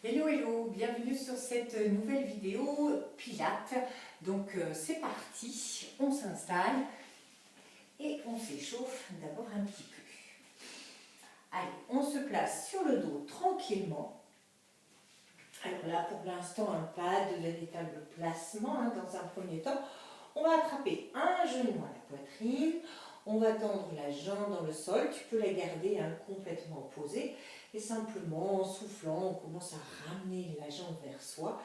Hello, hello, bienvenue sur cette nouvelle vidéo Pilates. Donc c'est parti, on s'installe et on s'échauffe d'abord un petit peu. Allez, on se place sur le dos tranquillement. Alors là, pour l'instant, pas de véritable placement dans un premier temps. On va attraper un genou à la poitrine, on va tendre la jambe dans le sol, tu peux la garder complètement posée et simplement en soufflant, on commence à ramener la jambe vers soi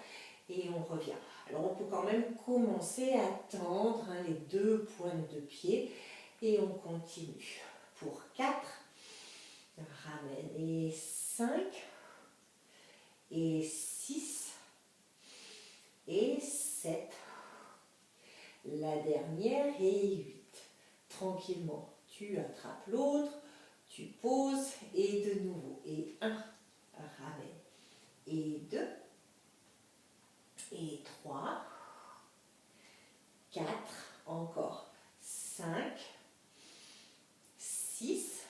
et on revient. Alors on peut quand même commencer à tendre les deux pointes de pied et on continue. Pour 4, ramène et 5 et 6 et 7. La dernière et 8. Tranquillement, tu attrapes l'autre, tu poses et de nouveau. Et 1, ramène. Et 2, et 3, 4, encore 5, 6,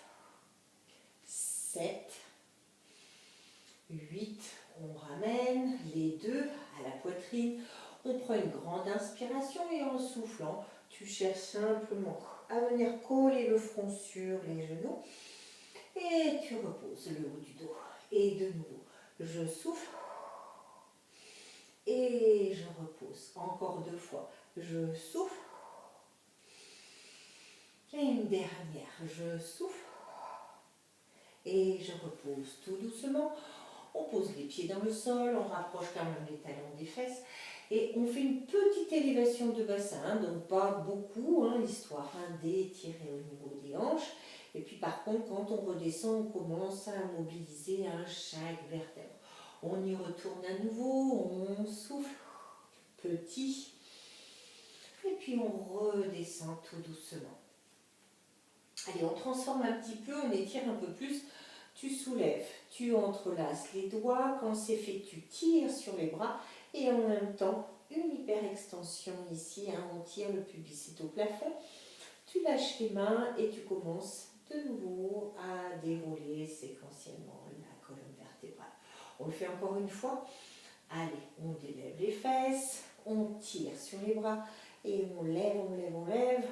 7, 8. On ramène les deux à la poitrine. On prend une grande inspiration et en soufflant, tu cherches simplement à venir coller le front sur les genoux et tu reposes le haut du dos. Et de nouveau, je souffle et je repose. Encore 2 fois, je souffle et une dernière, je souffle et je repose tout doucement. On pose les pieds dans le sol, on rapproche quand même les talons des fesses et on fait une petite élévation de bassin, donc pas beaucoup, histoire d'étirer au niveau des hanches. Et puis par contre, quand on redescend, on commence à mobiliser chaque vertèbre. On y retourne à nouveau, on souffle, petit, et puis on redescend tout doucement. Allez, on transforme un petit peu, on étire un peu plus. Tu soulèves, tu entrelaces les doigts, quand c'est fait, tu tires sur les bras et en même temps, une hyper extension ici, on tire le pubicite au plafond, tu lâches les mains et tu commences de nouveau à dérouler séquentiellement la colonne vertébrale. On le fait encore une fois. Allez, on délève les fesses, on tire sur les bras et on lève, on lève, on lève,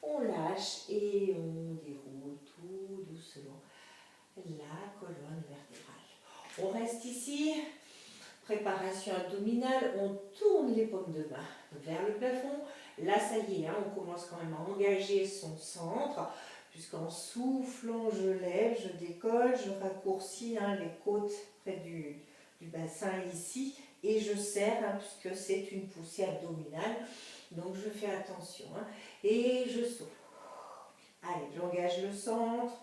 on lâche et on déroule tout doucement la colonne vertébrale. On reste ici, préparation abdominale, on tourne les paumes de main vers le plafond. Là, ça y est, on commence quand même à engager son centre, puisqu'en soufflant, je lève, je décolle, je raccourcis les côtes près du bassin ici, et je serre, puisque c'est une poussée abdominale, donc je fais attention, et je souffle. Allez, j'engage le centre,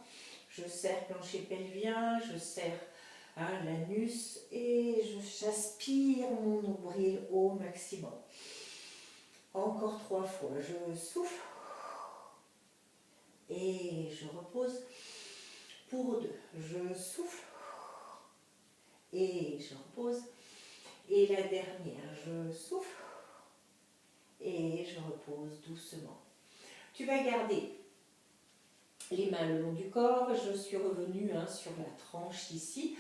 je serre plancher pelvien, je serre l'anus et j'aspire mon nombril au maximum. Encore 3 fois, je souffle et je repose pour 2. Je souffle et je repose. Et la dernière, je souffle et je repose doucement. Tu vas garder les mains le long du corps. Je suis revenue sur la tranche ici.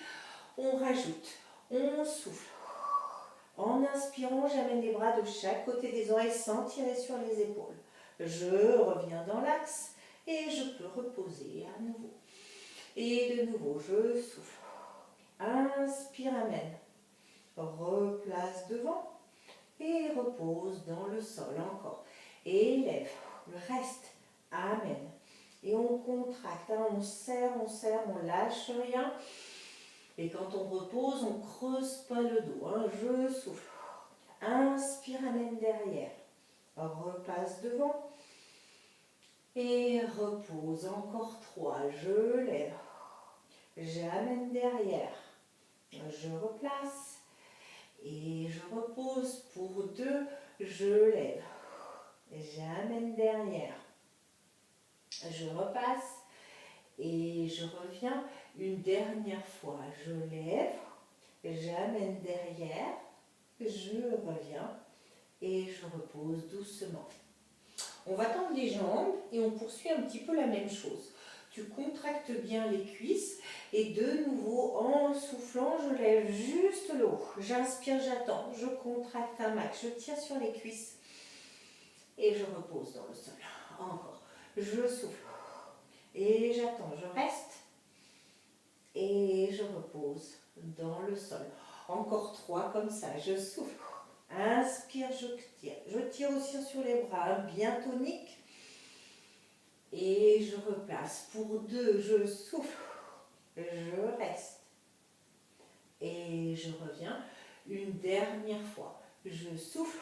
On rajoute, on souffle. En inspirant, j'amène les bras de chaque côté des oreilles sans tirer sur les épaules. Je reviens dans l'axe et je peux reposer à nouveau. Et de nouveau, je souffle. Inspire, amène. Replace devant et repose dans le sol encore. Élève, le reste, amène. Et on contracte, on serre, on lâche rien. Et quand on repose, on ne creuse pas le dos. Je souffle. Inspire, amène derrière. Repasse devant. Et repose. Encore 3. Je lève. J'amène derrière. Je replace. Et je repose pour 2. Je lève. J'amène derrière. Je repasse. Et je reviens une dernière fois. Je lève. J'amène derrière. Je reviens et je repose doucement. On va tendre les jambes et on poursuit un petit peu la même chose. Tu contractes bien les cuisses Et de nouveau, en soufflant, je lève juste le haut. J'inspire, j'attends, je contracte un max, je tire sur les cuisses. Et je repose dans le sol. Encore. Je souffle. Et j'attends, je reste. Et je repose dans le sol. Encore 3 comme ça, je souffle. Inspire, je tire. Je tire aussi sur les bras, bien tonique. Et je replace. Pour 2, je souffle. Je reste. Et je reviens. Une dernière fois. Je souffle.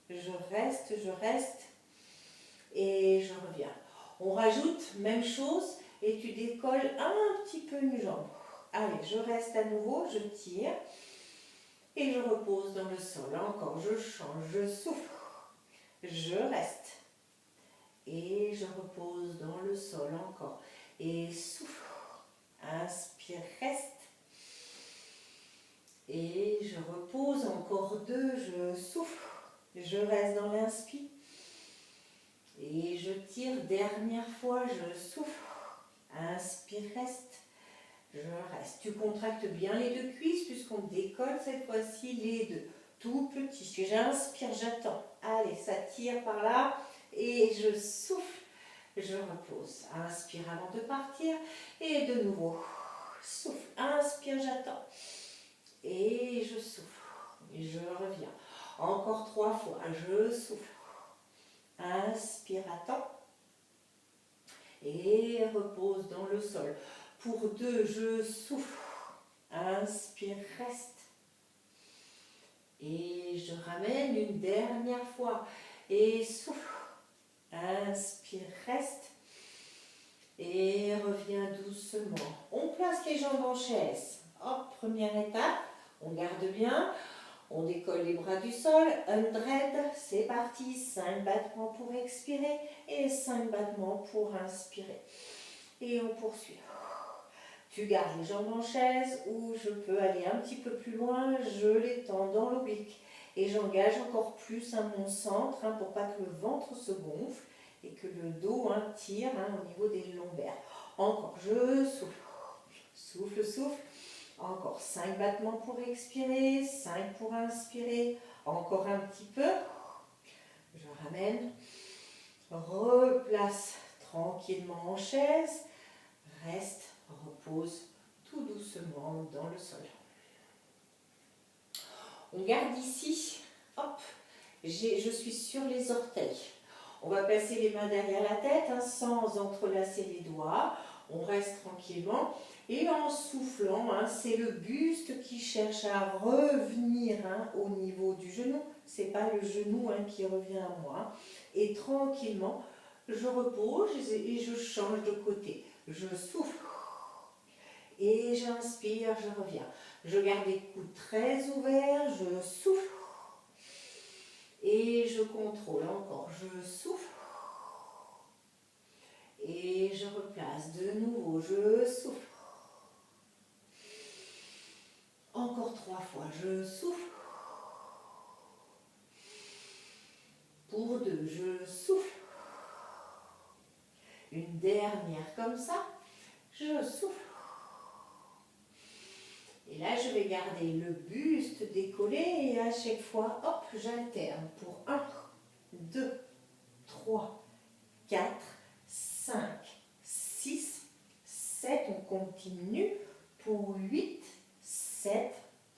Je reste. Et je reviens. On rajoute, même chose, et tu décolles un petit peu une jambe. Allez, je reste à nouveau, je tire. Et je repose dans le sol. Encore, je change, je souffle. Je reste. Et je repose dans le sol encore. Et souffle. Inspire, reste. Et je repose. Encore 2, je souffle. Je reste dans l'inspire. Et je tire. Dernière fois, je souffle. Inspire, reste. Je reste. Tu contractes bien les 2 cuisses puisqu'on décolle cette fois-ci les 2. Tout petit. J'inspire, j'attends. Allez, ça tire par là. Et je souffle. Je repose. Inspire avant de partir. Et de nouveau. Souffle. Inspire, j'attends. Et je souffle. Et je reviens. Encore 3 fois. Je souffle. Inspire, attends. Et repose dans le sol. Pour 2, je souffle. Inspire, reste. Et je ramène une dernière fois. Et souffle. Inspire, reste. Et reviens doucement. On place les jambes en chaise. Hop, première étape. On garde bien. On décolle les bras du sol. 100, c'est parti. 5 battements pour expirer et 5 battements pour inspirer. Et on poursuit. Tu gardes les jambes en chaise ou je peux aller un petit peu plus loin. Je les tends dans l'oblique. Et j'engage encore plus mon centre pour pas que le ventre se gonfle et que le dos tire au niveau des lombaires. Encore, je souffle. Souffle, souffle. Encore 5 battements pour expirer, 5 pour inspirer. Encore un petit peu. Je ramène. Replace tranquillement en chaise. Reste, repose tout doucement dans le sol. On garde ici. Hop, je suis sur les orteils. On va placer les mains derrière la tête sans entrelacer les doigts. On reste tranquillement. Et en soufflant, c'est le buste qui cherche à revenir au niveau du genou. Ce n'est pas le genou qui revient à moi. Et tranquillement, je repose et je change de côté. Je souffle. Et j'inspire, je reviens. Je garde les coudes très ouverts, je souffle. Et je contrôle encore, je souffle. Et je replace de nouveau, je souffle. Encore 3 fois, je souffle. Pour 2, je souffle. Une dernière comme ça, je souffle. Et là, je vais garder le buste décollé et à chaque fois, hop, j'alterne pour 1, 2, 3, 4, 5, 6, 7, on continue pour 8, 7,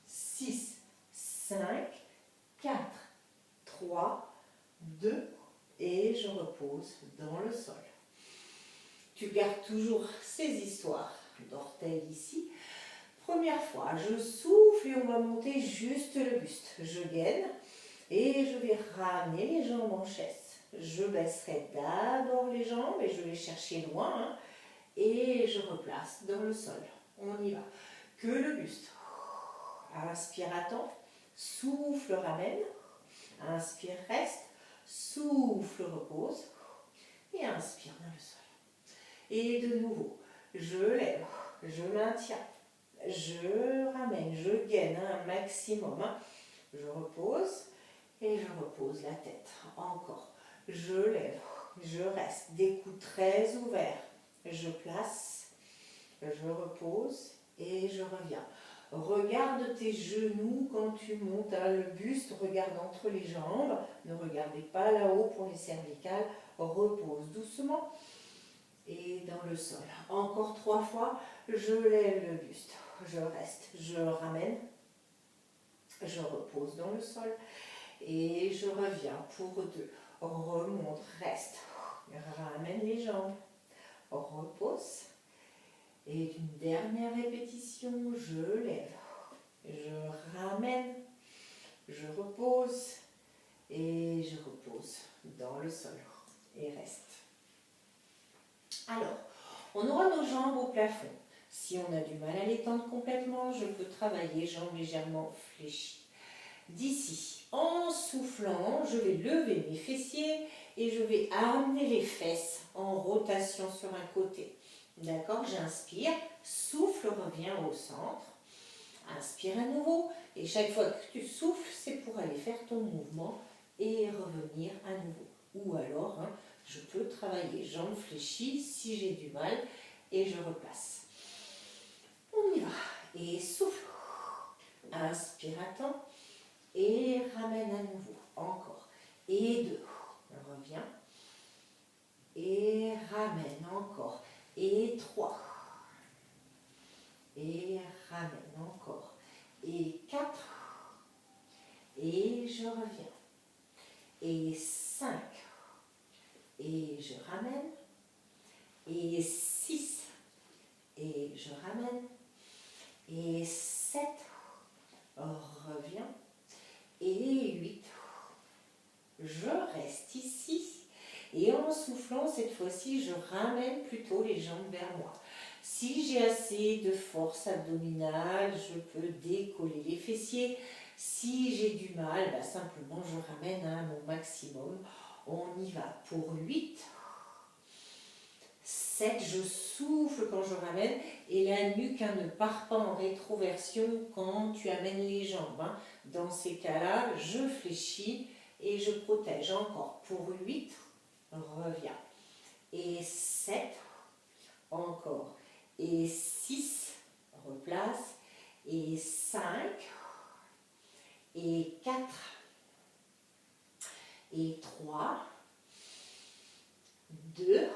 6, 5, 4, 3, 2 et je repose dans le sol. Tu gardes toujours ces histoires d'orteils ici. Première fois, je souffle et on va monter juste le buste. Je gaine et je vais ramener les jambes en chaise. Je baisserai d'abord les jambes et je vais chercher loin et je replace dans le sol. On y va. Que le buste. Inspire, attends. Souffle, ramène. Inspire, reste. Souffle, repose. Et inspire dans le sol. Et de nouveau, je lève, je maintiens. Je ramène, je gaine un maximum. Je repose et je repose la tête. Encore. Je lève, je reste. Des coudes très ouverts. Je place je repose et je reviens. Regarde tes genoux quand tu montes, hein, le buste, regarde entre les jambes, ne regardez pas là-haut pour les cervicales, repose doucement et dans le sol. Encore 3 fois, je lève le buste, je reste, je ramène, je repose dans le sol et je reviens pour 2. Remonte, reste, ramène les jambes, repose. Et une dernière répétition, je lève, je ramène, je repose et je repose dans le sol et reste. Alors, on aura nos jambes au plafond. Si on a du mal à les tendre complètement, je peux travailler jambes légèrement fléchies. D'ici, en soufflant, je vais lever mes fessiers et je vais amener les fesses en rotation sur un côté. D'accord, j'inspire, souffle, reviens au centre, inspire à nouveau et chaque fois que tu souffles, c'est pour aller faire ton mouvement et revenir à nouveau. Ou alors, hein, je peux travailler jambes fléchies si j'ai du mal et je replace. On y va et souffle, inspire à temps et ramène à nouveau, encore, et 2, reviens et ramène encore. Et 3. Et ramène encore. Et 4. Et je reviens. Et 5. Et je ramène. Et 6. Et je ramène. Et 7. Reviens. Et 8. Je reste ici. Et en soufflant, cette fois-ci, je ramène plutôt les jambes vers moi. Si j'ai assez de force abdominale, je peux décoller les fessiers. Si j'ai du mal, simplement je ramène à mon maximum. On y va pour 8. 7, je souffle quand je ramène. Et la nuque ne part pas en rétroversion quand tu amènes les jambes. Dans ces cas-là, je fléchis et je protège. Encore pour 8. Reviens. Et 7, encore. Et 6, replace. Et 5, et 4, et 3, 2,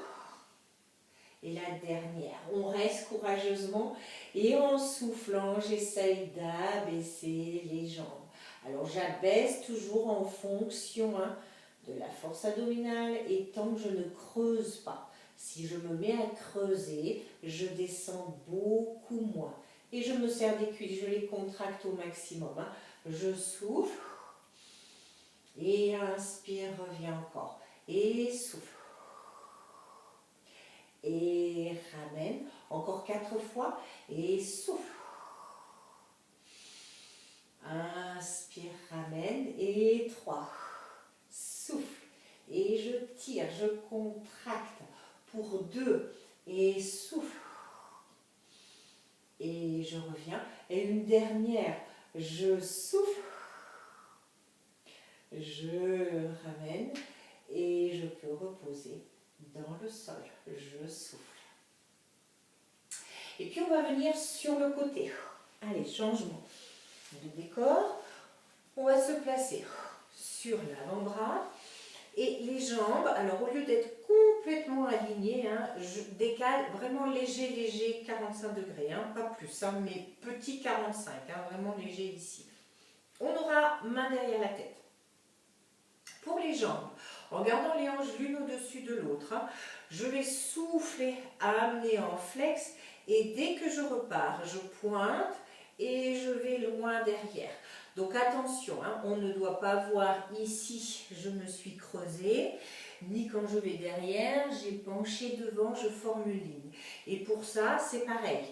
et la dernière. On reste courageusement et en soufflant, j'essaye d'abaisser les jambes. Alors j'abaisse toujours en fonction de la force abdominale et tant que je ne creuse pas. Si je me mets à creuser, je descends beaucoup moins. Et je me sers des cuisses, je les contracte au maximum. Je souffle et inspire, reviens encore. Et souffle. Et ramène, encore 4 fois. Et souffle. Inspire, ramène. Et 3. Souffle. Et je tire, je contracte pour 2. Et souffle. Et je reviens. Et une dernière, je souffle. Je ramène. Et je peux reposer dans le sol. Je souffle. Et puis on va venir sur le côté. Allez, changement de décor. On va se placer sur l'avant-bras. Et les jambes, alors au lieu d'être complètement alignées, je décale vraiment léger, 45 degrés, pas plus, mais petit 45, vraiment léger ici. On aura main derrière la tête. Pour les jambes, en gardant les hanches l'une au-dessus de l'autre, je vais souffler, amener en flex et dès que je repars, je pointe et je vais loin derrière. Donc attention, on ne doit pas voir ici, je me suis creusée, ni quand je vais derrière, j'ai penché devant, je forme une ligne. Et pour ça, c'est pareil.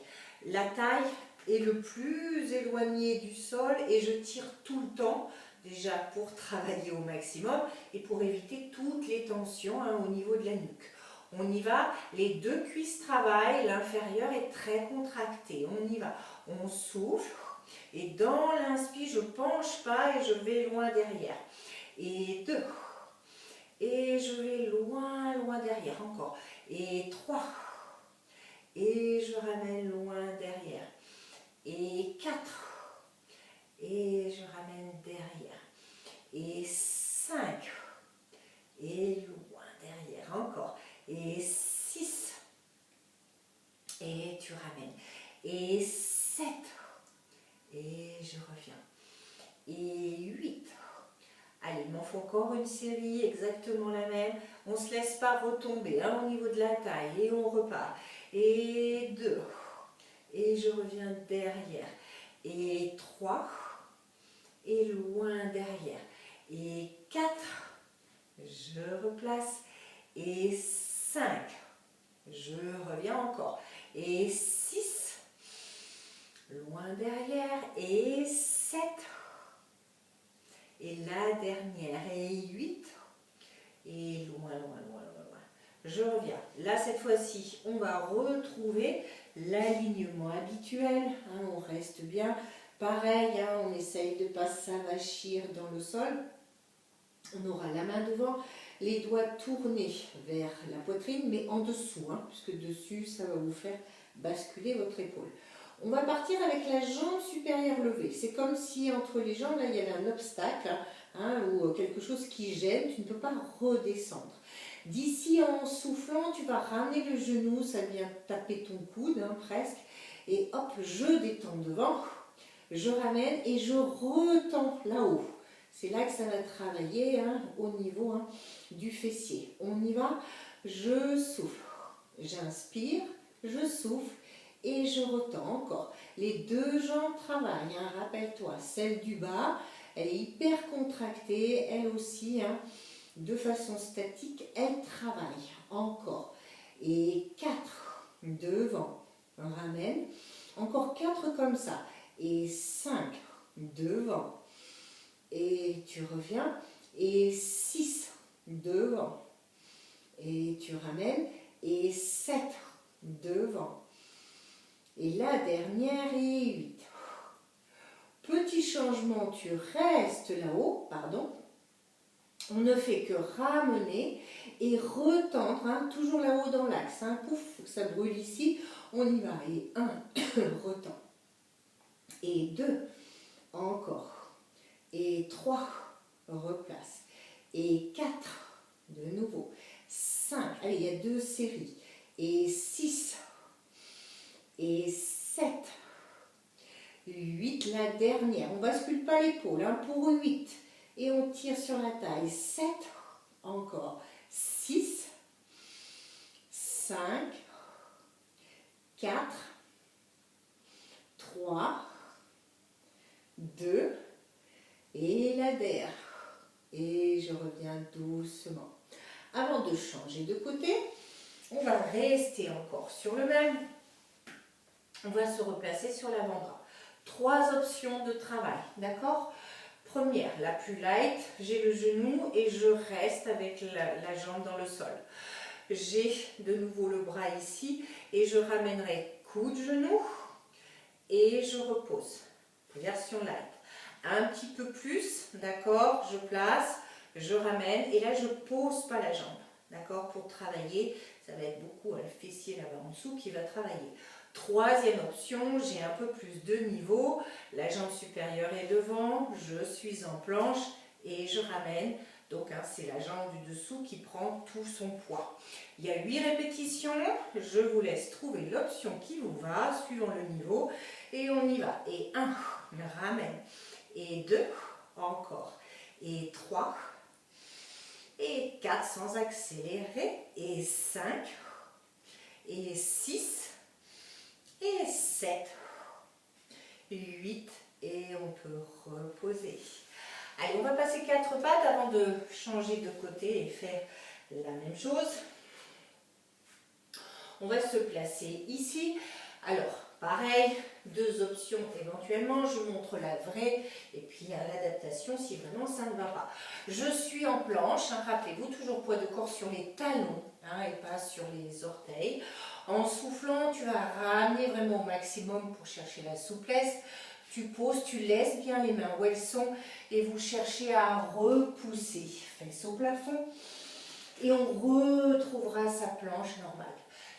La taille est le plus éloignée du sol et je tire tout le temps, déjà pour travailler au maximum et pour éviter toutes les tensions au niveau de la nuque. On y va, les 2 cuisses travaillent, l'inférieur est très contracté. On y va, on souffle. Et dans l'inspire, je ne penche pas et je vais loin derrière. Et 2. Et je vais loin derrière encore. Et 3. et je ramène loin derrière. Et 4. Et je ramène derrière. Et 5. Et loin derrière. Encore. Et 6. Et tu ramènes. Et 7. Et je reviens. Et 8. Allez, il m'en faut encore une série, exactement la même. On ne se laisse pas retomber au niveau de la taille. Et on repart. Et 2. Et je reviens derrière. Et 3. Et loin derrière. Et 4. Je replace. Et 5. Je reviens encore. Et 6. Loin derrière. Et 7. Et la dernière. Et 8. Et loin, loin, loin, loin, loin. Je reviens. Là, cette fois-ci, on va retrouver l'alignement habituel. On reste bien. Pareil, on essaye de ne pas s'avachir dans le sol. On aura la main devant, les doigts tournés vers la poitrine, mais en dessous, puisque dessus, ça va vous faire basculer votre épaule. On va partir avec la jambe supérieure levée. C'est comme si entre les jambes, là, il y avait un obstacle ou quelque chose qui gêne. Tu ne peux pas redescendre. D'ici, en soufflant, tu vas ramener le genou, ça vient taper ton coude presque. Et hop, je détends devant, je ramène et je retends là-haut. C'est là que ça va travailler au niveau du fessier. On y va, je souffle, j'inspire, je souffle et je retends encore. Les deux jambes travaillent, rappelle-toi, celle du bas, elle est hyper contractée, elle aussi, de façon statique, elle travaille encore. Et 4, devant, on ramène, encore 4 comme ça, et 5, devant. Et tu reviens, et 6 devant, et tu ramènes, et 7 devant, et la dernière est 8. Petit changement, tu restes là-haut, on ne fait que ramener et retendre, toujours là-haut dans l'axe, pouf, ça brûle ici, on y va, et 1, retend, et 2, encore. Et 3, replace. Et 4, de nouveau. 5, allez, il y a 2 séries. Et 6, et 7, 8, la dernière. On ne bascule pas l'épaule, pour 8. Et on tire sur la taille. 7, encore. 6, 5, 4, 3, 2, et la der. Et je reviens doucement. Avant de changer de côté, on va rester encore sur le même. On va se replacer sur l'avant-bras. 3 options de travail, d'accord? Première, la plus light, j'ai le genou et je reste avec la jambe dans le sol. J'ai de nouveau le bras ici et je ramènerai coude, genou et je repose. Version light. Un petit peu plus, d'accord, je place, je ramène et là je pose pas la jambe, d'accord, pour travailler, ça va être beaucoup le fessier là-bas en dessous qui va travailler. Troisième option, j'ai un peu plus de niveau, la jambe supérieure est devant, je suis en planche et je ramène, donc c'est la jambe du dessous qui prend tout son poids. Il y a 8 répétitions, je vous laisse trouver l'option qui vous va, suivant le niveau, et on y va. Et 1, ramène. Et 2, encore, et 3, et 4 sans accélérer, et 5, et 6, et 7, 8, et on peut reposer. Allez, on va passer 4 pattes avant de changer de côté et faire la même chose. On va se placer ici. Alors, pareil, 2 options éventuellement. Je montre la vraie et puis l'adaptation si vraiment ça ne va pas. Je suis en planche. Rappelez-vous, toujours poids de corps sur les talons et pas sur les orteils. En soufflant, tu vas ramener vraiment au maximum pour chercher la souplesse. Tu poses, tu laisses bien les mains où elles sont et vous cherchez à repousser. Fesses au plafond et on retrouvera sa planche normale.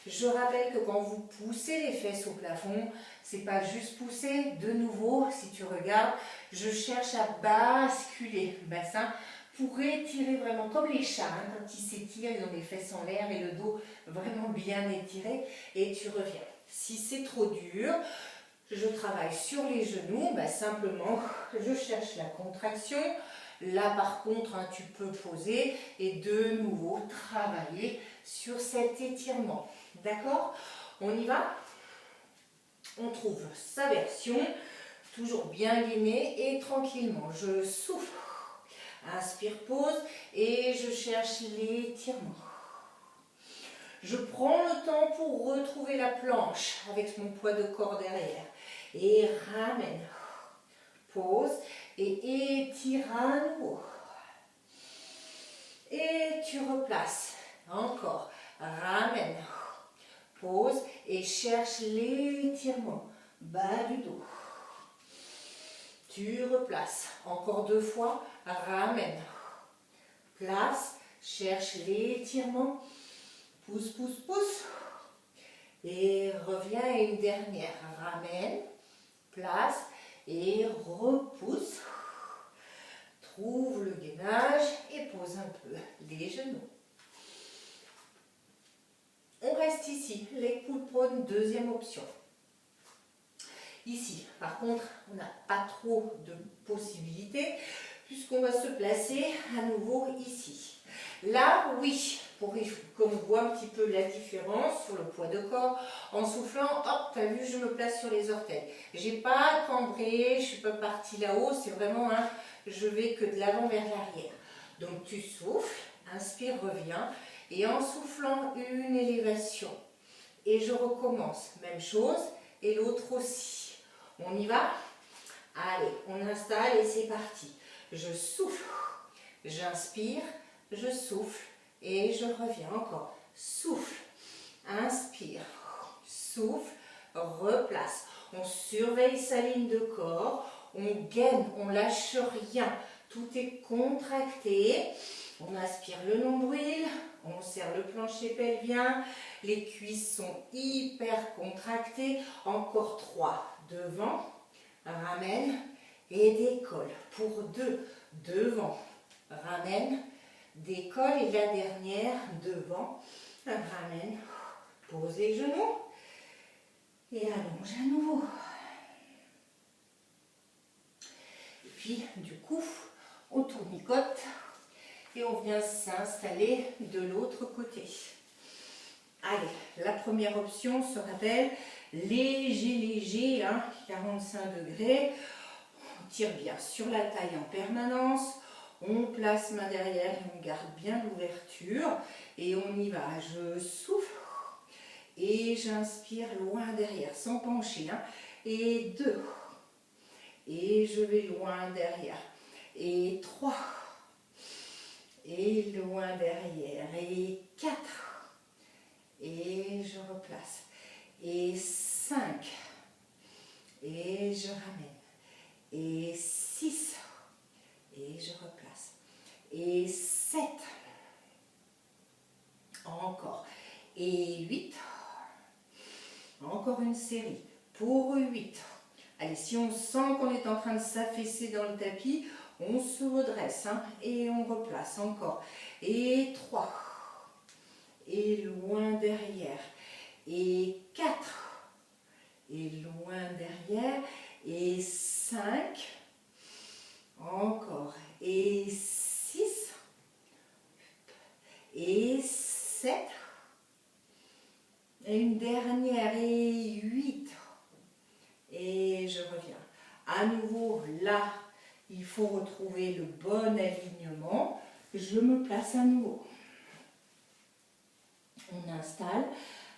Je rappelle que quand vous poussez les fesses au plafond, c'est pas juste pousser. De nouveau, si tu regardes, je cherche à basculer le bassin pour étirer vraiment comme les chats, hein, quand ils s'étirent, ils ont les fesses en l'air et le dos vraiment bien étiré. Et tu reviens. Si c'est trop dur, je travaille sur les genoux, simplement je cherche la contraction. Là par contre, hein, tu peux poser et de nouveau travailler sur cet étirement. D'accord? On y va? On trouve sa version, toujours bien gainé et tranquillement. Je souffle, inspire, pause et je cherche l'étirement. Je prends le temps pour retrouver la planche avec mon poids de corps derrière. Et ramène. Pause et étire à nouveau. Et tu replaces. Encore. Ramène. Pause et cherche l'étirement. Bas du dos. Tu replaces. Encore 2 fois. Ramène. Place. Cherche l'étirement. Pousse, pousse, pousse. Et reviens et une dernière. Ramène. Place. Et repousse. Trouve le gainage et pose un peu les genoux. On reste ici, les coudes prônes, deuxième option. Ici, par contre, on n'a pas trop de possibilités puisqu'on va se placer à nouveau ici. Là, oui, pour qu'on voit un petit peu la différence sur le poids de corps, en soufflant, hop, tu as vu, je me place sur les orteils. J'ai pas cambré, je suis pas partie là-haut, c'est vraiment un, je vais que de l'avant vers l'arrière. Donc tu souffles, inspire, reviens, et en soufflant, une élévation. Et je recommence, même chose, et l'autre aussi. On y va? Allez, on installe et c'est parti. Je souffle, j'inspire, je souffle et je reviens encore. Souffle, inspire, souffle, replace. On surveille sa ligne de corps, on gaine, on lâche rien. Tout est contracté. On aspire le nombril, on serre le plancher pelvien, les cuisses sont hyper contractées. Encore 3, devant, ramène et décolle. Pour 2, devant, ramène, décolle et la dernière, devant, ramène, pose les genoux et allonge à nouveau. Et puis du coup, on tournicote et on vient s'installer de l'autre côté. Allez, la première option se rappelle léger, hein, 45 degrés. On tire bien sur la taille en permanence. On place main derrière et on garde bien l'ouverture. Et on y va. Je souffle et j'inspire loin derrière sans pencher. Hein. Et 2. Et je vais loin derrière. Et 3. Et loin derrière. Et 4. Et je replace. Et 5. Et je ramène. Et 6. Et je replace. Et 7. Encore. Et 8. Encore une série. Pour 8. Allez, si on sent qu'on est en train de s'affaisser dans le tapis, on se redresse hein, et on replace encore. Et 3. Et loin derrière. Et 4. Et loin derrière. Et 5. Encore. Et 6. Et 7. Et une dernière. Et 8. Et je reviens. À nouveau, là, il faut retrouver le bon alignement. Je me place à nouveau. On installe,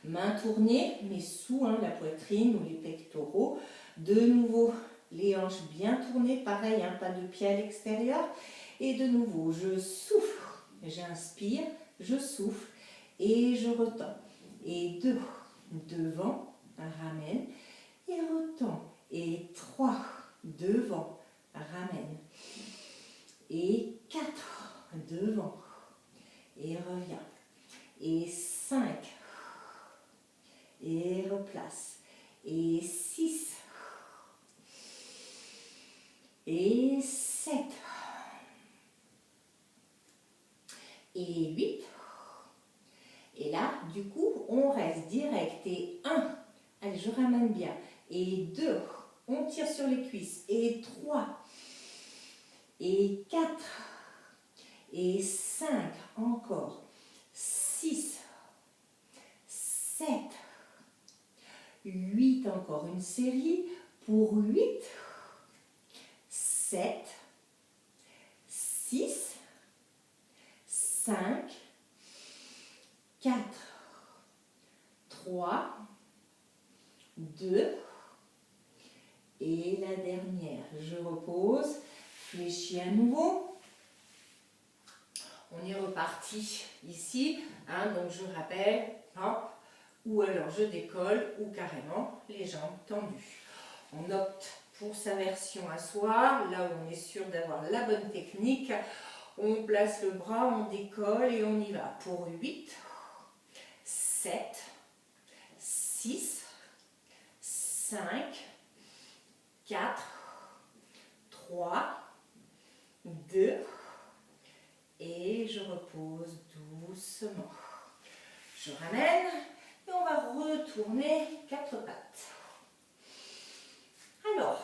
main tournée, mais sous hein, la poitrine ou les pectoraux. De nouveau, les hanches bien tournées, pareil, hein, pas de pied à l'extérieur. Et de nouveau, je souffle, j'inspire, je souffle et je retends. Et 2, devant, ramène et retends. Et 3, devant, ramène. Et 4, devant et reviens. Et 5, et 6 et 7 et 8. Et là, du coup, on reste direct. Et 1, allez, je ramène bien. Et 2, on tire sur les cuisses. Et 3, et 4, et 5, encore. 6, 7, 8, encore une série. Pour 8, 7, 6, 5, 4, 3, 2, et la dernière. Je repose, fléchis à nouveau. On est reparti ici, hein, donc je rappelle, hop, ou alors je décolle, ou carrément les jambes tendues. On opte pour sa version asseoir, là où on est sûr d'avoir la bonne technique. On place le bras, on décolle et on y va. Pour 8, 7, 6, 5, 4, 3, 2, et je repose doucement. Je ramène et on va retourner 4 pattes. Alors,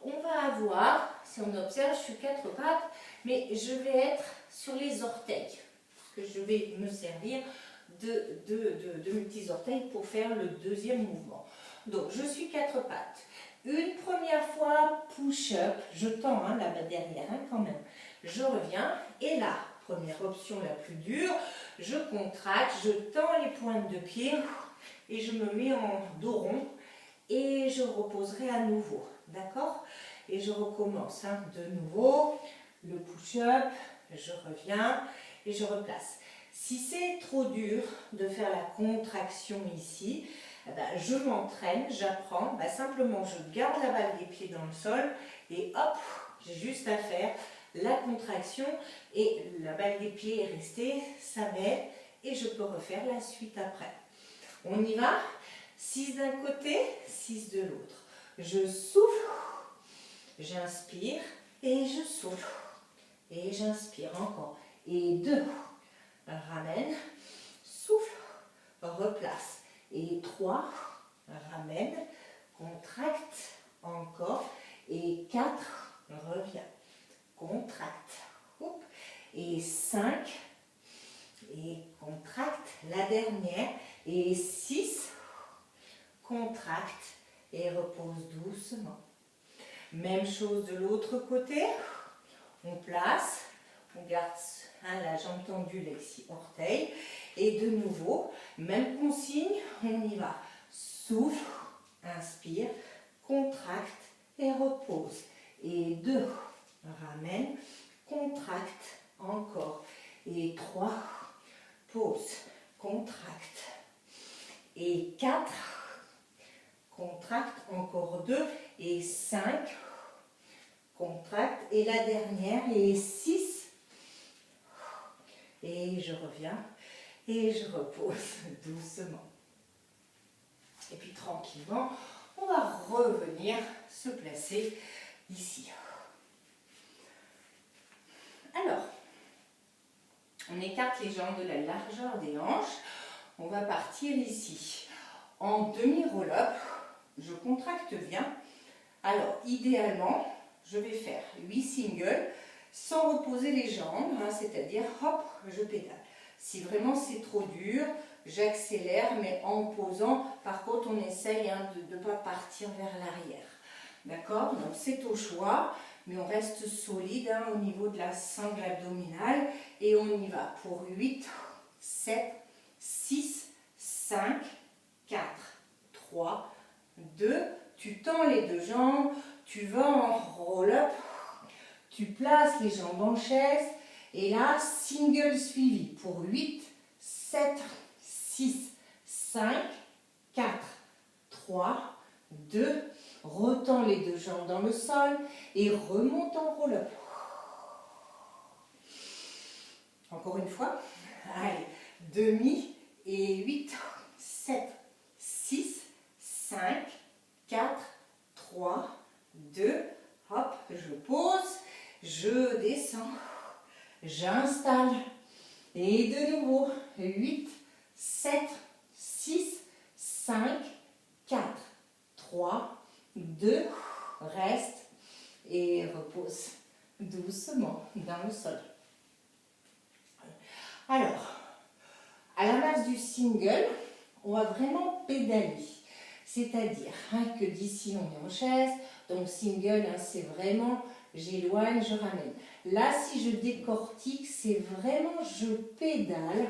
on va avoir, si on observe, je suis 4 pattes, mais je vais être sur les orteils, parce que je vais me servir de multi-orteils pour faire le deuxième mouvement. Donc, je suis 4 pattes. Une première fois, push-up, je tends là-bas derrière quand même. Je reviens, et là, première option la plus dure, je contracte, je tends les pointes de pied, et je me mets en dos rond, et je reposerai à nouveau, d'accord? Et je recommence de nouveau, le push-up, je reviens, et je replace. Si c'est trop dur de faire la contraction ici, je m'entraîne, j'apprends, simplement je garde la balle des pieds dans le sol et hop, j'ai juste à faire la contraction et la balle des pieds est restée, ça m'aide et je peux refaire la suite après. On y va, 6 d'un côté, 6 de l'autre. Je souffle, j'inspire et je souffle et j'inspire encore. Et 2, ramène, souffle, replace. Et 3, ramène, contracte, encore. Et 4, reviens, contracte. Oup. Et 5, et contracte, la dernière. Et 6, contracte et repose doucement. Même chose de l'autre côté. On place, on garde la jambe tendue, les orteils. Et de nouveau, même consigne, on y va. Souffle, inspire, contracte et repose. Et 2, ramène, contracte, encore. Et 3, pause, contracte. Et 4, contracte, encore 2. Et 5, contracte. Et la dernière, et 6. Et je reviens. Et je repose doucement. Et puis tranquillement, on va revenir se placer ici. Alors, on écarte les jambes de la largeur des hanches. On va partir ici. En demi-roll-up, je contracte bien. Alors, idéalement, je vais faire 8 singles sans reposer les jambes, c'est-à-dire, hop, je pédale. Si vraiment c'est trop dur, j'accélère, mais en posant. Par contre, on essaye de ne pas partir vers l'arrière. D'accord? Donc, c'est au choix, mais on reste solide au niveau de la sangle abdominale. Et on y va pour 8, 7, 6, 5, 4, 3, 2. Tu tends les deux jambes, tu vas en roll-up, tu places les jambes en chaise. Et là, single suivi pour 8, 7, 6, 5, 4, 3, 2. Retends les deux jambes dans le sol et remonte en roll-up. Encore une fois. Allez, demi et 8, 7, 5, 4, 3, 2, hop, je pose, je descends, j'installe. Et de nouveau, 8, 7, 6, 5, 4, 3, 2, reste et repose doucement dans le sol. Alors, à l'inverse du single, on va vraiment pédaler. C'est-à-dire que d'ici on est en chaise, donc single, c'est vraiment j'éloigne, je ramène. Là, si je décortique, c'est vraiment je pédale.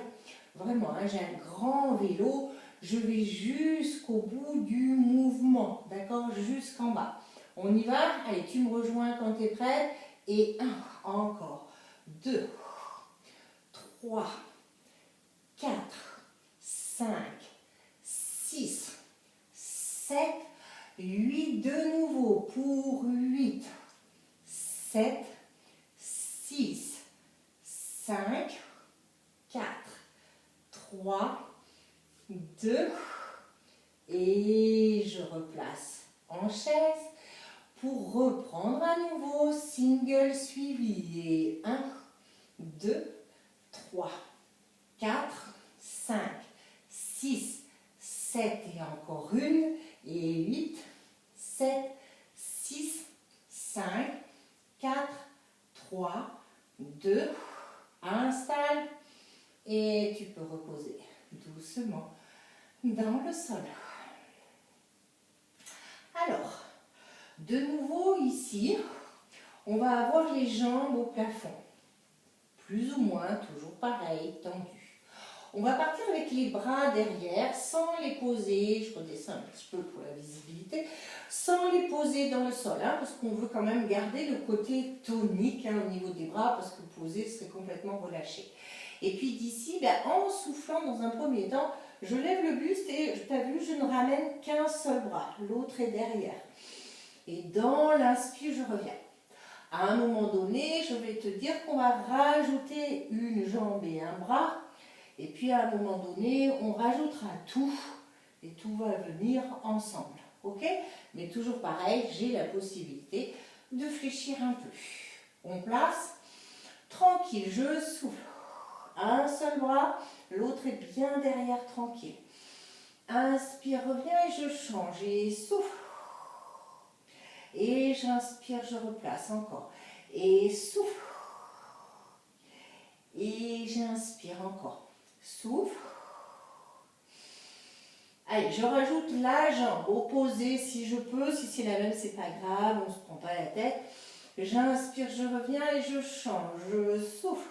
Vraiment, j'ai un grand vélo, je vais jusqu'au bout du mouvement, d'accord, jusqu'en bas. On y va, allez, tu me rejoins quand tu es prête. Et 1, encore, 2, 3, 4, 5, 6, 7, 8, de nouveau pour 8, 7, 6, 5, 4, 3, 2, et je replace en chaise pour reprendre à nouveau single suivi. Et 1, 2, 3, 4, 5, 6, 7 et encore une, et 8, 7, 6, 5, 4, 3, 2, installe et tu peux reposer doucement dans le sol. Alors, de nouveau ici, on va avoir les jambes au plafond, plus ou moins, toujours pareil, tendues. On va partir avec les bras derrière, sans les poser, je redescends un petit peu pour la visibilité, sans les poser dans le sol, parce qu'on veut quand même garder le côté tonique au niveau des bras, parce que poser serait complètement relâché. Et puis d'ici, en soufflant dans un premier temps, je lève le buste et tu as vu, je ne ramène qu'un seul bras, l'autre est derrière. Et dans l'inspire, je reviens. À un moment donné, je vais te dire qu'on va rajouter une jambe et un bras. Et puis à un moment donné, on rajoutera tout. Et tout va venir ensemble. Ok? Mais toujours pareil, j'ai la possibilité de fléchir un peu. On place. Tranquille, je souffle. Un seul bras, l'autre est bien derrière, tranquille. Inspire, reviens et je change. Et souffle. Et j'inspire, je replace encore. Et souffle. Et j'inspire encore. Souffle. Allez, je rajoute la jambe opposée si je peux. Si c'est la même, c'est pas grave, on ne se prend pas la tête. J'inspire, je reviens et je change. Je souffle.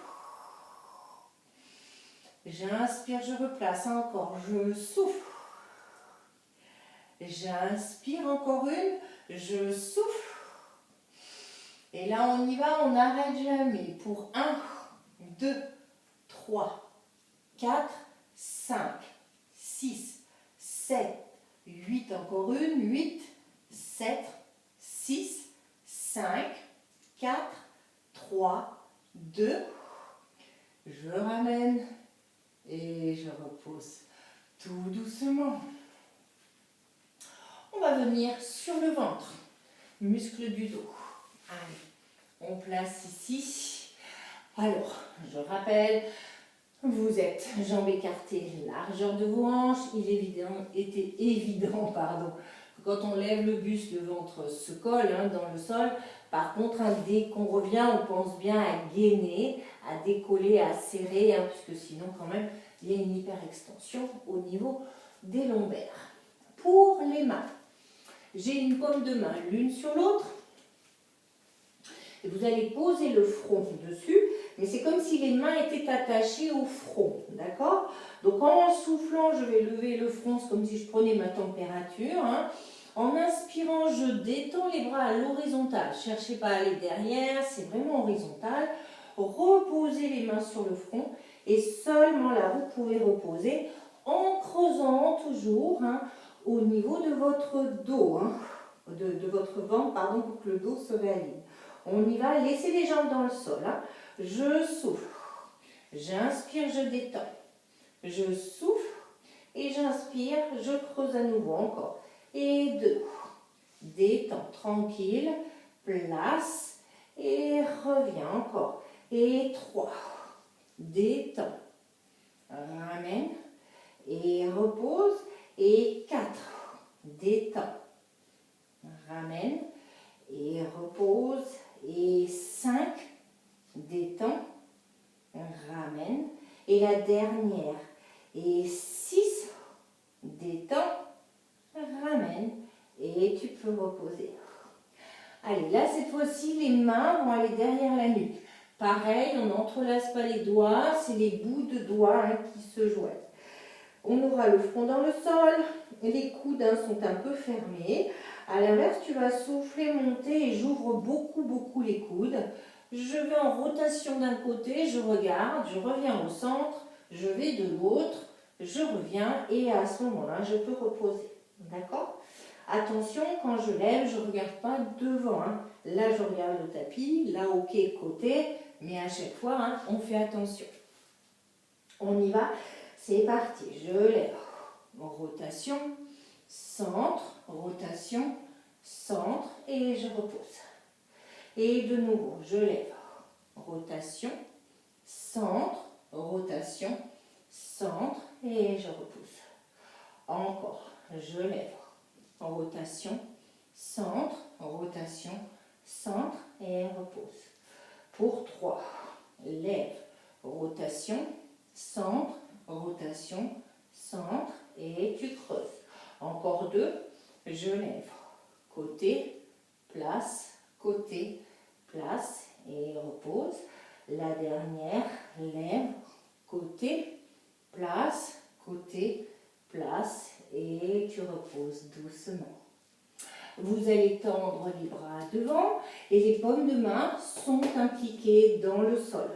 J'inspire, je replace encore. Je souffle. J'inspire encore une. Je souffle. Et là, on y va, on n'arrête jamais. Pour 1, 2, 3, 4, 5, 6, 7, 8, encore une. 8, 7, 6, 5, 4, 3, 2. Je ramène et je repose tout doucement. On va venir sur le ventre, muscle du dos. Allez, on place ici. Alors, je rappelle, vous êtes jambes écartées, largeur de vos hanches. Il était évident, que quand on lève le buste, le ventre se colle dans le sol. Par contre, dès qu'on revient, on pense bien à gainer, à décoller, à serrer, puisque sinon, quand même, il y a une hyperextension au niveau des lombaires. Pour les mains, j'ai une paume de main l'une sur l'autre. Et vous allez poser le front dessus, mais c'est comme si les mains étaient attachées au front, d'accord? Donc en soufflant, je vais lever le front, c'est comme si je prenais ma température. En inspirant, je détends les bras à l'horizontale. Cherchez pas à aller derrière, c'est vraiment horizontal. Reposez les mains sur le front et seulement là, vous pouvez reposer en creusant toujours au niveau de votre dos, de votre ventre, pardon, pour que le dos se réaligne. On y va, laissez les jambes dans le sol. Je souffle, j'inspire, je détends. Je souffle et j'inspire, je creuse à nouveau encore. et 2. Détends, tranquille, place et reviens encore. Et 3. Détends, ramène et repose. Et 4. Détends, ramène et repose. Et 5. Détends, ramène. Et la dernière. Et 6. Détends, ramène. Et tu peux reposer. Allez, là, cette fois-ci, les mains vont aller derrière la nuque. Pareil, on n'entrelace pas les doigts, c'est les bouts de doigts qui se joignent. On aura le front dans le sol, les coudes sont un peu fermés. À l'inverse, tu vas souffler, monter et j'ouvre beaucoup les coudes. Je vais en rotation d'un côté, je regarde, je reviens au centre, je vais de l'autre, je reviens et à ce moment-là, je peux reposer. D'accord ? Attention, quand je lève, je ne regarde pas devant. Là, je regarde le tapis, là, ok, côté, mais à chaque fois, on fait attention. On y va, c'est parti. Je lève, rotation, centre, et je repose. Et de nouveau, je lève, rotation, centre, et je repousse. Encore, je lève, rotation, centre, et repose. Pour 3, lève, rotation, centre, et tu creuses. Encore 2, je lève, côté, place, et repose. La dernière, lève, côté, place, et tu reposes doucement. Vous allez tendre les bras devant et les paumes de main sont impliquées dans le sol.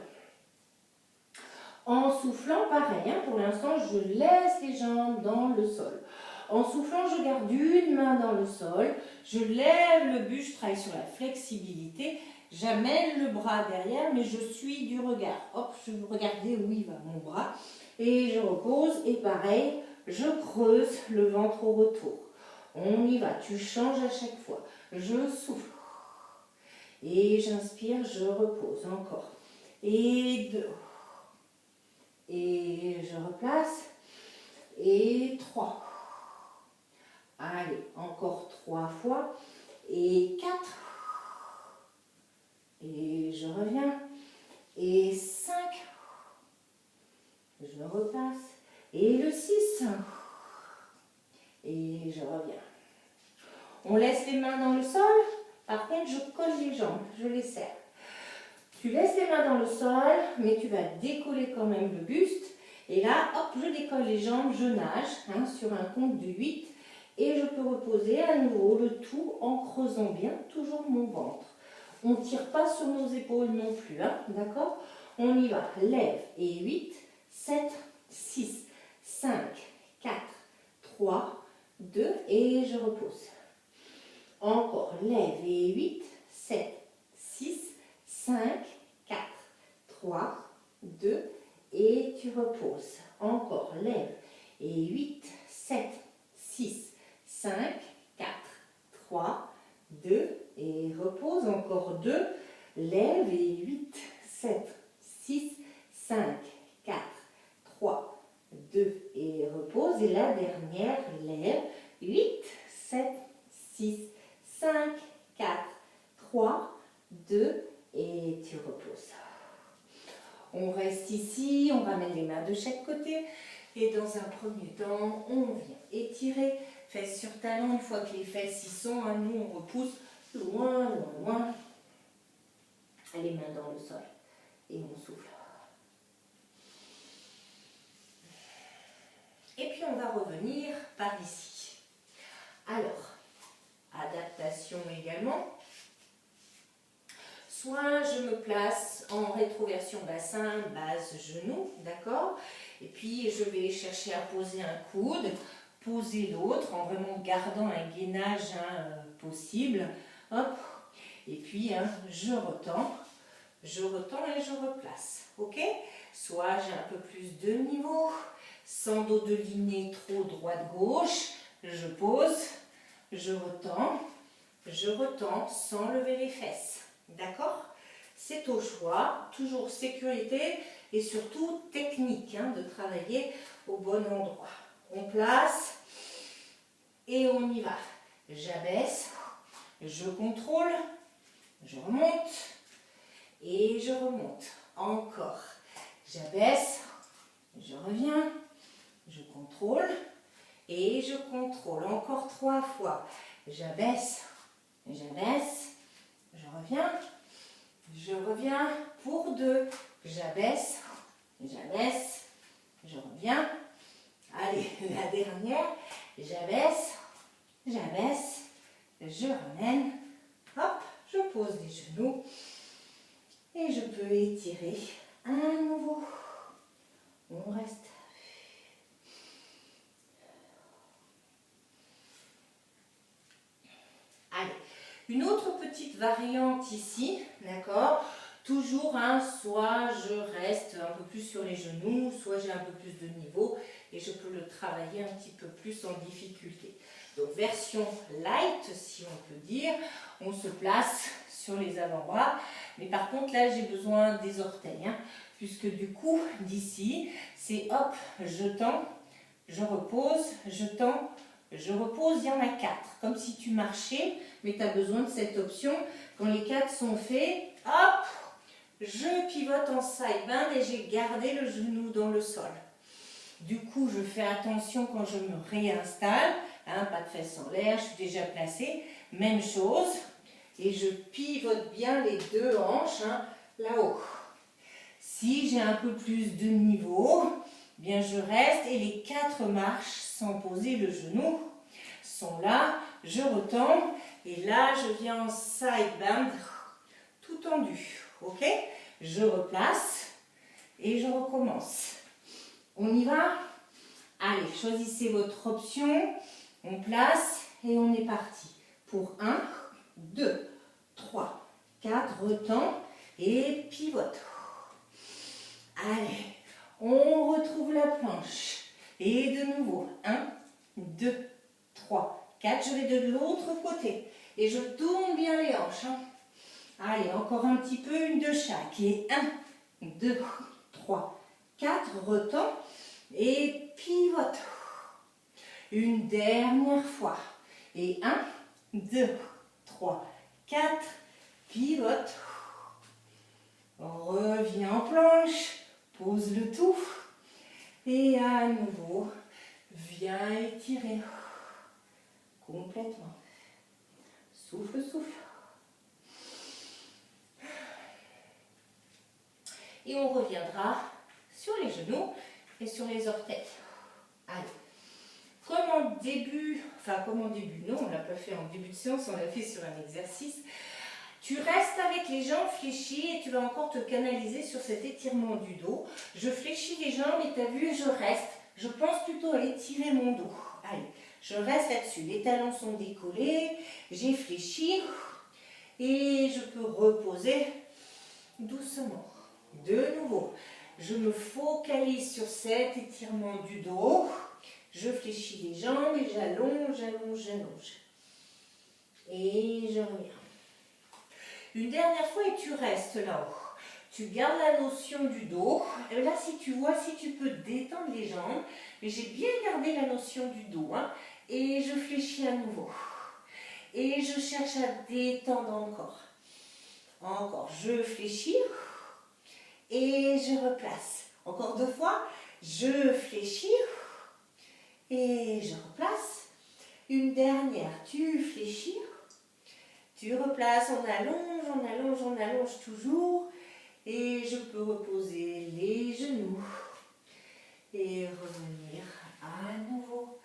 En soufflant, pareil, pour l'instant, je laisse les jambes dans le sol. En soufflant, je garde une main dans le sol, je lève le buste, je travaille sur la flexibilité, j'amène le bras derrière, mais je suis du regard. Hop, je veux regarder où il va mon bras. Et je repose, et pareil, je creuse le ventre au retour. On y va, tu changes à chaque fois. Je souffle. Et j'inspire, je repose encore. Et 2. Et je replace. Et 3. Allez, encore 3 fois. Et 4. Et je reviens. Et 5. Je repasse. Et le 6. Et je reviens. On laisse les mains dans le sol. Par contre, je colle les jambes. Je les serre. Tu laisses les mains dans le sol, mais tu vas décoller quand même le buste. Et là, hop, je décolle les jambes, je nage sur un compte de 8. Et je peux reposer à nouveau le tout en creusant bien toujours mon ventre. On ne tire pas sur nos épaules non plus, d'accord? On y va. Lève et 8, 7, 6, 5, 4, 3, 2 et je repose. Encore, lève et 8, 7, 6, 5, 4, 3, 2 et tu reposes. Encore, lève et 8, 7, 6, 5, 4, 3, 2 et repose. Encore 2, lève et 8, 7, 6, 5, 4, 3, 2 et repose. Et la dernière, lève, 8, 7, 6, 5, 4, 3, 2 et tu reposes. On reste ici, on ramène les mains de chaque côté et dans un premier temps, on vient étirer, fesses sur talons. Une fois que les fesses y sont, nous on repousse loin. Les mains dans le sol et on souffle. Et puis on va revenir par ici. Alors, adaptation également. Soit je me place en rétroversion bassin, base, genou, d'accord? Et puis je vais chercher à poser un coude, poser l'autre en vraiment gardant un gainage possible. Hop. Et puis je retends et je replace. Ok? Soit j'ai un peu plus de niveau, sans dos de lignée trop droite-gauche, je pose, je retends sans lever les fesses. D'accord? C'est au choix, toujours sécurité et surtout technique hein, de travailler au bon endroit. On place et on y va. J'abaisse, je contrôle, je remonte et je remonte. Encore. J'abaisse, je reviens, je contrôle et je contrôle. Encore 3 fois. J'abaisse, j'abaisse, je reviens pour 2. J'abaisse, j'abaisse, je reviens. Allez, la dernière. J'abaisse, j'abaisse, je ramène. Hop, je pose les genoux et je peux étirer à nouveau. On reste. Allez, une autre petite variante ici, d'accord? Toujours, hein, soit je reste un peu plus sur les genoux, soit j'ai un peu plus de niveau et je peux le travailler un petit peu plus en difficulté. Donc version light, si on peut dire, on se place sur les avant-bras, mais par contre là j'ai besoin des orteils, hein, puisque du coup d'ici c'est hop, je tends, je repose, je tends, je repose, il y en a 4, comme si tu marchais, mais tu as besoin de cette option. Quand les 4 sont faits, hop, je pivote en side bend et j'ai gardé le genou dans le sol. Du coup, je fais attention quand je me réinstalle, hein, pas de fesses en l'air, je suis déjà placée, même chose, et je pivote bien les 2 hanches hein, là-haut. Si j'ai un peu plus de niveau, bien je reste et les 4 marches sans poser le genou sont là, je retends et là je viens en side bend tout tendu, ok? Je replace et je recommence. On y va? Allez, choisissez votre option, on place et on est parti. Pour 1, 2, 3, 4, retend et pivote. Allez, on retrouve la planche. Et de nouveau, 1, 2, 3, 4. Je vais de l'autre côté. Et je tourne bien les hanches. Hein. Allez, encore un petit peu, une de chaque. Et 1, 2, 3, 4. Retend et pivote. Une dernière fois. Et 1, 2, 3, 4. Pivote. Reviens en planche. Pose le tout. Et à nouveau, viens étirer. Complètement. Souffle, souffle. Et on reviendra sur les genoux et sur les orteils. Allez. Comme en début, non, on ne l'a pas fait en début de séance, on l'a fait sur un exercice. Tu restes avec les jambes fléchies et tu vas encore te canaliser sur cet étirement du dos. Je fléchis les jambes et tu as vu, je reste. Je pense plutôt à étirer mon dos. Allez, je reste là-dessus. Les talons sont décollés, j'ai fléchi et je peux reposer doucement. De nouveau, je me focalise sur cet étirement du dos. Je fléchis les jambes et j'allonge, j'allonge, j'allonge. Et je reviens. Une dernière fois et tu restes là-haut. Tu gardes la notion du dos. Et là, si tu vois, si tu peux détendre les jambes. Mais j'ai bien gardé la notion du dos. Hein, et je fléchis à nouveau. Et je cherche à détendre encore. Encore, je fléchis. Et je replace. Encore 2 fois. Je fléchis. Et je replace. Une dernière, tu fléchis. Tu replaces, on allonge, on allonge, on allonge toujours. Et je peux reposer les genoux. Et revenir à nouveau.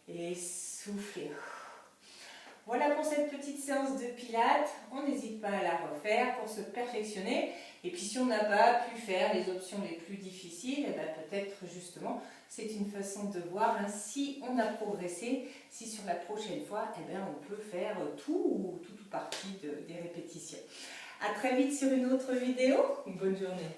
Et souffler. Voilà pour cette petite séance de pilates. On n'hésite pas à la refaire pour se perfectionner. Et puis si on n'a pas pu faire les options les plus difficiles, eh ben peut-être justement c'est une façon de voir hein, si on a progressé, si sur la prochaine fois eh ben, on peut faire tout ou partie des répétitions. À très vite sur une autre vidéo. Bonne journée.